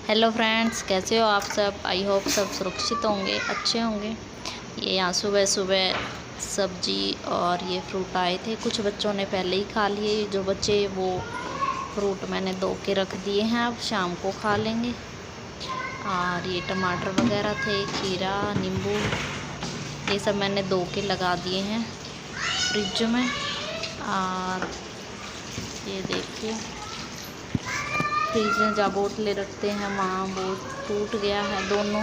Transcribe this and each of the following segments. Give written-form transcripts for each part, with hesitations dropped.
Hello friends, कैसे हो आप सब। आई होप सब सुरक्षित होंगे, अच्छे होंगे। ये यहाँ सुबह सुबह सब्जी और ये फ्रूट आए थे। कुछ बच्चों ने पहले ही खा लिए, जो बच्चे वो फ्रूट मैंने धो के रख दिए हैं, अब शाम को खा लेंगे। और ये टमाटर वगैरह थे, खीरा, नींबू, ये सब मैंने धो के लगा दिए हैं फ्रिज में। और ये देखिए, फ्रिज में जहाँ बोतलें रखते हैं वहाँ वो टूट गया है दोनों,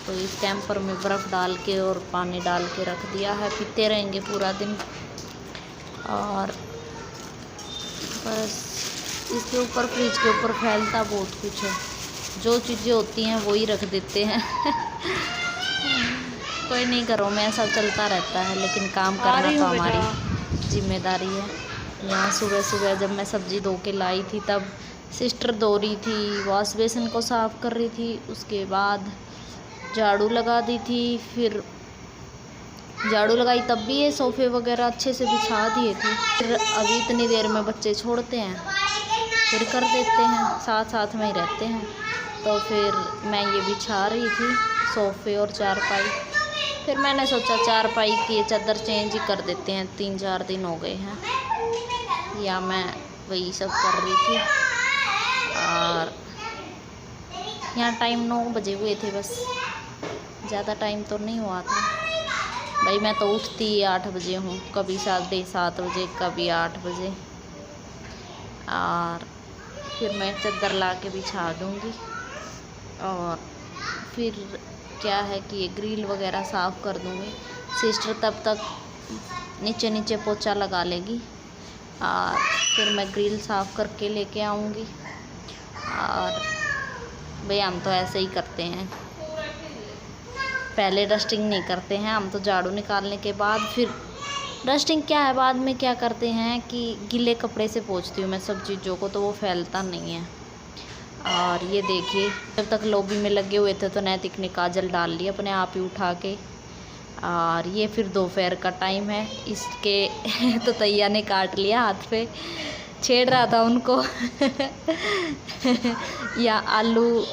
तो इस कैंपर में बर्फ़ डाल के और पानी डाल के रख दिया है, पीते रहेंगे पूरा दिन। और बस इसके ऊपर, फ्रिज के ऊपर फैलता बहुत कुछ है, जो चीज़ें होती हैं वही रख देते हैं। कोई नहीं, घरों में ऐसा चलता रहता है, लेकिन काम करना तो हमारी जिम्मेदारी है। यहाँ सुबह सुबह जब मैं सब्ज़ी धो के लाई थी, तब सिस्टर धो रही थी, वॉश बेसिन को साफ़ कर रही थी, उसके बाद झाड़ू लगा दी थी। फिर झाड़ू लगाई तब भी ये सोफ़े वगैरह अच्छे से बिछा दिए थे। फिर अभी इतनी देर में बच्चे छोड़ते हैं, फिर कर देते हैं, साथ साथ में ही रहते हैं। तो फिर मैं ये बिछा रही थी सोफ़े और चारपाई। फिर मैंने सोचा चारपाई की चादर चेंज ही कर देते हैं, 3-4 दिन हो गए हैं, या मैं वही सब कर रही थी। और यहाँ टाइम 9 बजे हुए थे, बस ज़्यादा टाइम तो नहीं हुआ था। भाई मैं तो उठती 8 बजे हूँ, कभी 7:30 बजे, कभी 8 बजे। और फिर मैं चादर ला के बिछा दूँगी। और फिर क्या है कि ये ग्रिल वगैरह साफ़ कर दूँगी। सिस्टर तब तक नीचे नीचे पोछा लगा लेगी, और फिर मैं ग्रिल साफ़ करके लेके आऊँगी। और भाई हम तो ऐसे ही करते हैं, पहले डस्टिंग नहीं करते हैं हम तो। झाड़ू निकालने के बाद फिर डस्टिंग क्या है, बाद में क्या करते हैं कि गीले कपड़े से पोंछती हूँ मैं सब चीज़ों को, तो वो फैलता नहीं है। और ये देखिए, जब तक लॉबी में लगे हुए थे तो नैतिक ने काजल डाल ली अपने आप ही उठा के। और ये फिर दोपहर का टाइम है, इसके तो तैया ने काट लिया हाथ पे, छेड़ रहा था उनको। या आलू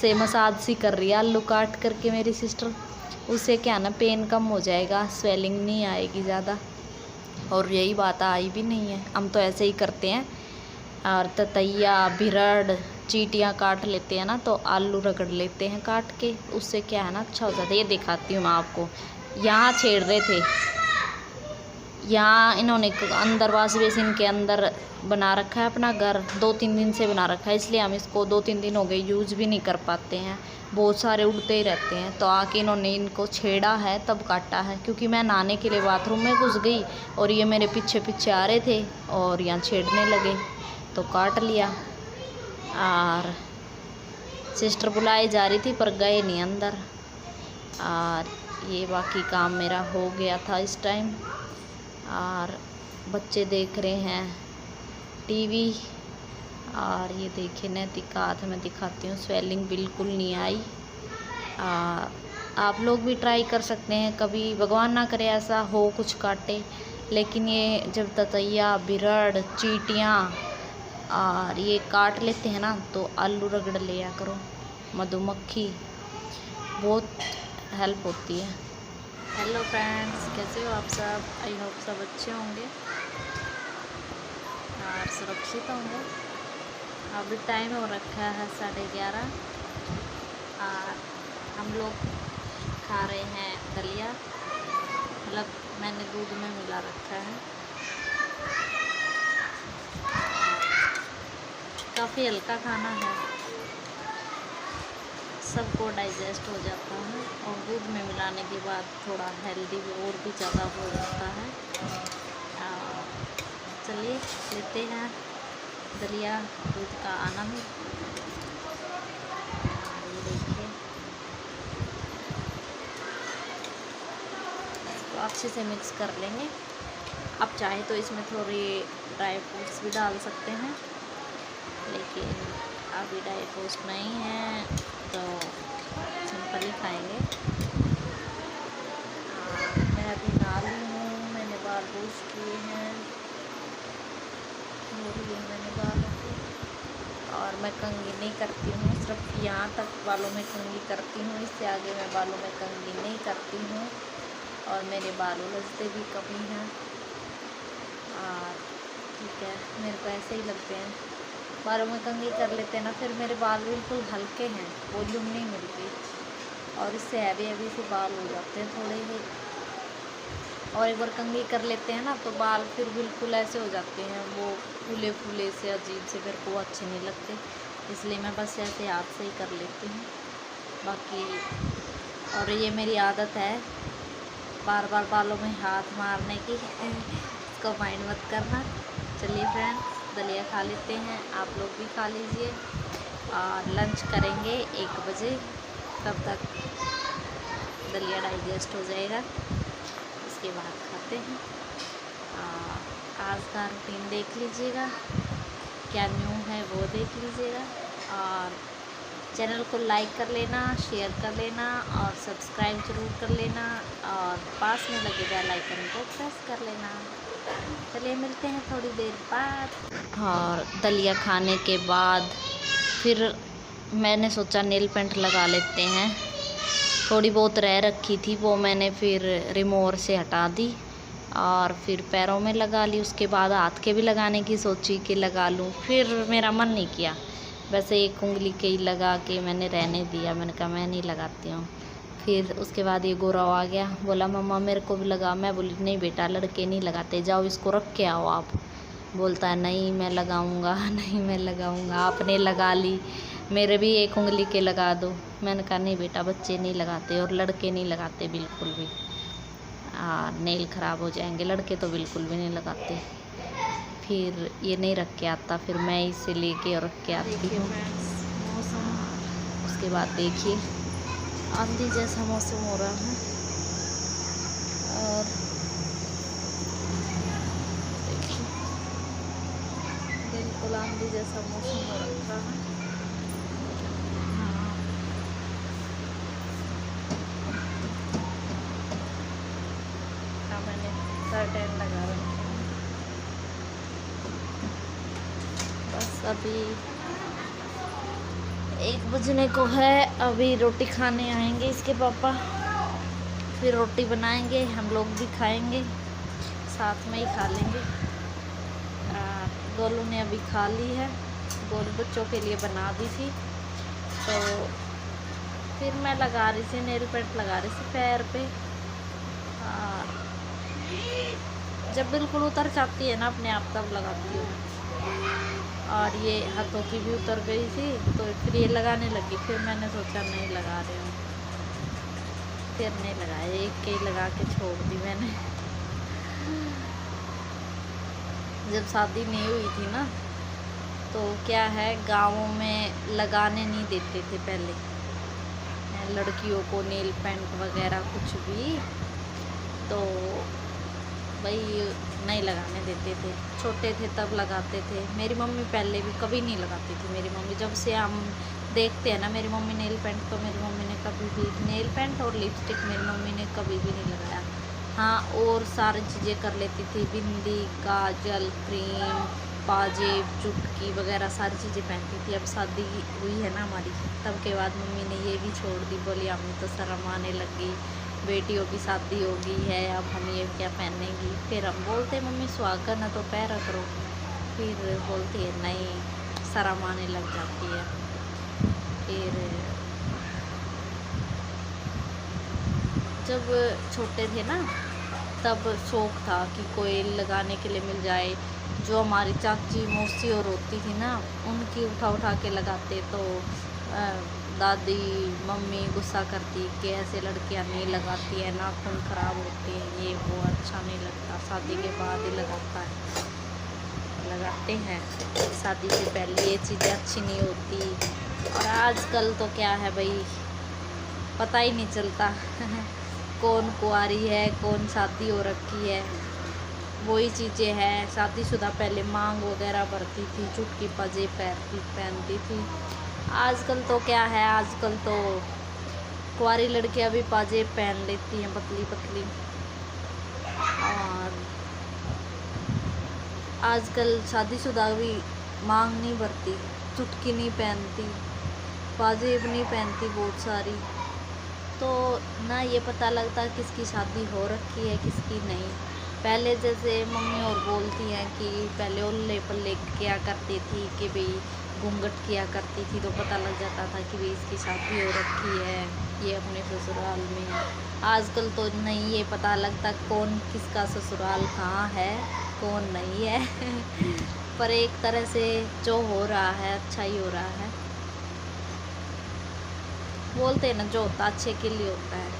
से मसाज सी कर रही है, आलू काट करके मेरी सिस्टर। उससे क्या ना, पेन कम हो जाएगा, स्वेलिंग नहीं आएगी ज़्यादा। और यही बात आई भी नहीं है, हम तो ऐसे ही करते हैं। और ततैया, बिरड़, चींटियाँ काट लेते हैं ना, तो आलू रगड़ लेते हैं काट के, उससे क्या है ना, अच्छा हो जाता है। ये दिखाती हूँ मैं आपको, यहाँ छेड़ रहे थे, यहाँ इन्होंने अंदर वॉश बेसिन के अंदर बना रखा है अपना घर, 2-3 दिन से बना रखा है, इसलिए हम इसको 2-3 दिन हो गए यूज़ भी नहीं कर पाते हैं, बहुत सारे उड़ते ही रहते हैं। तो आके इन्होंने इनको छेड़ा है, तब काटा है, क्योंकि मैं नहाने के लिए बाथरूम में घुस गई और ये मेरे पीछे पीछे आ रहे थे और यहाँ छेड़ने लगे, तो काट लिया। और सिस्टर बुलाई जा रही थी पर गए नहीं अंदर। और ये बाकी काम मेरा हो गया था इस टाइम। और बच्चे देख रहे हैं टीवी। और ये देखिए, नैतिक का हाथ में दिखाती हूँ, स्वेलिंग बिल्कुल नहीं आई। आप लोग भी ट्राई कर सकते हैं, कभी भगवान ना करे ऐसा हो कुछ काटे, लेकिन ये जब ततैया, बिरड़, चींटियाँ और ये काट लेते हैं ना, तो आलू रगड़ लिया करो, मधुमक्खी बहुत हेल्प होती है। हेलो फ्रेंड्स, कैसे हो आप सब। आई होप सब अच्छे होंगे और सुरक्षित होंगे। अभी टाइम हो रखा है 11:30, और हम लोग खा रहे हैं दलिया, मतलब मैंने दूध में मिला रखा है। काफ़ी हल्का खाना है, सबको डाइजेस्ट हो जाता है, और दूध में मिलाने के बाद थोड़ा हेल्दी और भी ज़्यादा हो जाता है। चलिए लेते हैं दलिया दूध का आनंद। ये देखिए, इसको अच्छे से मिक्स कर लेंगे। आप चाहे तो इसमें थोड़ी ड्राई फ्रूट्स भी डाल सकते हैं, लेकिन अभी ड्राई फ्रूट्स नहीं है तो सिंपल ही खाएंगे। मैं अभी नहा ली हूँ, मैंने बाल वॉश किए हैं, मैंने बाल, और और मैं कंघी नहीं करती हूँ, सिर्फ यहाँ तक बालों में कंघी करती हूँ, इससे आगे मैं बालों में कंघी नहीं करती हूँ। और मेरे बाल उलझते भी कभी हैं, और ठीक है, मेरे को ऐसे ही लगते हैं। बालों में कंघी कर लेते हैं ना, फिर मेरे बाल बिल्कुल हल्के हैं, वॉल्यूम नहीं मिलती, और इससे हैवी हैवी से बाल हो जाते हैं थोड़े ही। और एक बार कंघी कर लेते हैं ना तो बाल फिर बिल्कुल ऐसे हो जाते हैं, वो फूले फूले से अजीब से, मेरे को अच्छे नहीं लगते, इसलिए मैं बस ऐसे हाथ से ही कर लेती हूँ। बाकी और ये मेरी आदत है बार बार बालों में हाथ मारने की, इसको माइंड मत करना। चलिए फ्रेंड्स, दलिया खा लेते हैं, आप लोग भी खा लीजिए, और लंच करेंगे 1 बजे, तब तक दलिया डाइजेस्ट हो जाएगा, उसके बाद खाते हैं। आज का रूटीन देख लीजिएगा, क्या न्यू है वो देख लीजिएगा, और चैनल को लाइक कर लेना, शेयर कर लेना, और सब्सक्राइब ज़रूर कर लेना, और पास में लगे बेल आइकन को प्रेस कर लेना। चलिए मिलते हैं थोड़ी देर बाद। और दलिया खाने के बाद फिर मैंने सोचा नेल पेंट लगा लेते हैं, थोड़ी बहुत रह रखी थी वो मैंने फिर रिमूवर से हटा दी, और फिर पैरों में लगा ली। उसके बाद हाथ के भी लगाने की सोची कि लगा लूँ, फिर मेरा मन नहीं किया, वैसे एक उंगली के ही लगा के मैंने रहने दिया, मैंने कहा मैं नहीं लगाती हूँ। फिर उसके बाद ये गोरा आ गया, बोला मम्मा मेरे को भी लगा, मैं बोली नहीं बेटा लड़के नहीं लगाते, जाओ इसको रख के आओ आप। बोलता है नहीं मैं लगाऊंगा, नहीं मैं लगाऊंगा, आपने लगा ली, मेरे भी एक उंगली के लगा दो। मैंने कहा नहीं बेटा बच्चे नहीं लगाते, और लड़के नहीं लगाते बिल्कुल भी, नेल ख़राब हो जाएंगे, लड़के तो बिल्कुल भी नहीं लगाते। फिर ये नहीं रख के आता, फिर मैं इसे लेके और रख के आती हूँ। उसके बाद देखिए आंधी जैसा मौसम हो रहा है, और देखिए बिल्कुल आंधी जैसा मौसम हो रखा है। हाँ मैंने कर्टेन लगा रखे हैं। बस अभी 1 बजने को है, अभी रोटी खाने आएंगे इसके पापा, फिर रोटी बनाएंगे, हम लोग भी खाएंगे, साथ में ही खा लेंगे। गोलू ने अभी खा ली है, गोलू बच्चों के लिए बना दी थी, तो फिर मैं लगा रही थी नेल पेंट, लगा रही थी पैर पे। जब बिल्कुल उतर जाती है ना अपने आप तब लगाती हूँ, और ये हाथों की भी उतर गई थी तो फिर ये लगाने लगी, फिर मैंने सोचा नहीं लगा रही हूँ, फिर नहीं लगाया, एक के ही लगा के छोड़ दी मैंने। जब शादी नहीं हुई थी ना तो क्या है, गाँवों में लगाने नहीं देते थे पहले लड़कियों को नेल पेंट वगैरह कुछ भी, तो भाई नहीं लगाने देते थे, छोटे थे तब लगाते थे। मेरी मम्मी पहले भी कभी नहीं लगाती थी, मेरी मम्मी जब से हम देखते हैं ना मेरी मम्मी नेल पेंट, तो मेरी मम्मी ने कभी भी नेल पेंट और लिपस्टिक मेरी मम्मी ने कभी भी नहीं लगाया। हाँ और सारी चीज़ें कर लेती थी, बिंदी, काजल, क्रीम, पाजेब, चुटकी वगैरह सारी चीज़ें पहनती थी। अब शादी हुई है ना हमारी, तब के बाद मम्मी ने ये भी छोड़ दी, बोली हमें तो शर्म आने लगी, बेटियों की शादी हो गई है, अब हम ये क्या पहनेंगी। फिर हम बोलते मम्मी सुहागन है तो पहना करो, फिर बोलती है नहीं, शर्म आने लग जाती है। फिर जब छोटे थे ना तब शौक़ था कि कोई लगाने के लिए मिल जाए। जो हमारी चाची मौसी और होती थी ना, उनकी उठा उठा के लगाते, तो दादी मम्मी गुस्सा करती कि ऐसे लड़कियां नहीं लगाती है, नाखून ख़राब होते हैं, ये वो अच्छा नहीं लगता, शादी के बाद ही लगाते हैं, शादी से पहले ये चीज़ें अच्छी नहीं होती। और आजकल तो क्या है भाई, पता ही नहीं चलता कौन कुंवारी है कौन शादी हो रखी है। वही चीज़ें हैं, शादीशुदा पहले मांग वगैरह भरती थी, चुटकी पाजेब पहनती थी। आजकल तो क्या है, आजकल तो कुंवारी लड़कियां भी पाजेब पहन लेती हैं पतली पतली, और आजकल शादीशुदा भी मांग नहीं भरती। चुटकी नहीं पहनती, पाजेब नहीं पहनती बहुत सारी। तो ना ये पता लगता किसकी शादी हो रखी है किसकी नहीं। पहले जैसे मम्मी और बोलती हैं कि पहले ओल्ले पल्ले किया करती थी कि भाई घूंघट किया करती थी तो पता लग जाता था कि भाई इसकी शादी हो रखी है, ये अपने ससुराल में है। आजकल तो नहीं ये पता लगता कौन किसका ससुराल कहाँ है कौन नहीं है पर एक तरह से जो हो रहा है अच्छा ही हो रहा है। बोलते हैं ना जो होता अच्छे के लिए होता है,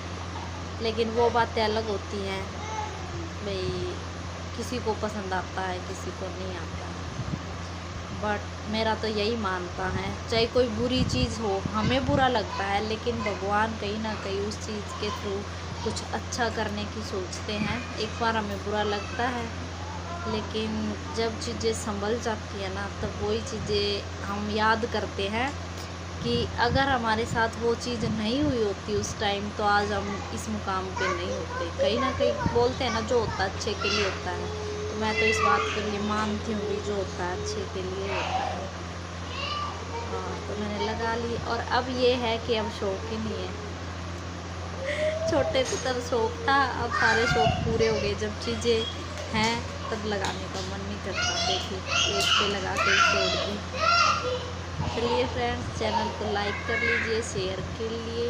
लेकिन वो बातें अलग होती हैं भाई, किसी को पसंद आता है किसी को नहीं आता है। बट मेरा तो यही मानता है चाहे कोई बुरी चीज़ हो हमें बुरा लगता है, लेकिन भगवान कहीं ना कहीं उस चीज़ के थ्रू कुछ अच्छा करने की सोचते हैं। एक बार हमें बुरा लगता है, लेकिन जब चीज़ें संभल जाती है ना तब वही चीज़ें हम याद करते हैं कि अगर हमारे साथ वो चीज़ नहीं हुई होती उस टाइम तो आज हम इस मुकाम पे नहीं होते। कहीं ना कहीं बोलते हैं ना जो होता है अच्छे के लिए होता है, तो मैं तो इस बात के लिए मानती हूँ कि जो होता है अच्छे के लिए होता है। तो मैंने लगा ली और अब ये है कि अब शौक ही नहीं है छोटे थे तब शौक था, अब सारे शौक पूरे हो गए। जब चीज़ें हैं तब लगाने का मन नहीं करता। देखिए एक पे लगा के छोड़ दी। चलिए फ्रेंड्स, चैनल को लाइक कर लीजिए, शेयर के लिए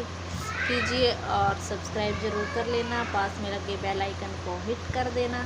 कीजिए और सब्सक्राइब ज़रूर कर लेना। पास में लगे बेल आइकन को हिट कर देना।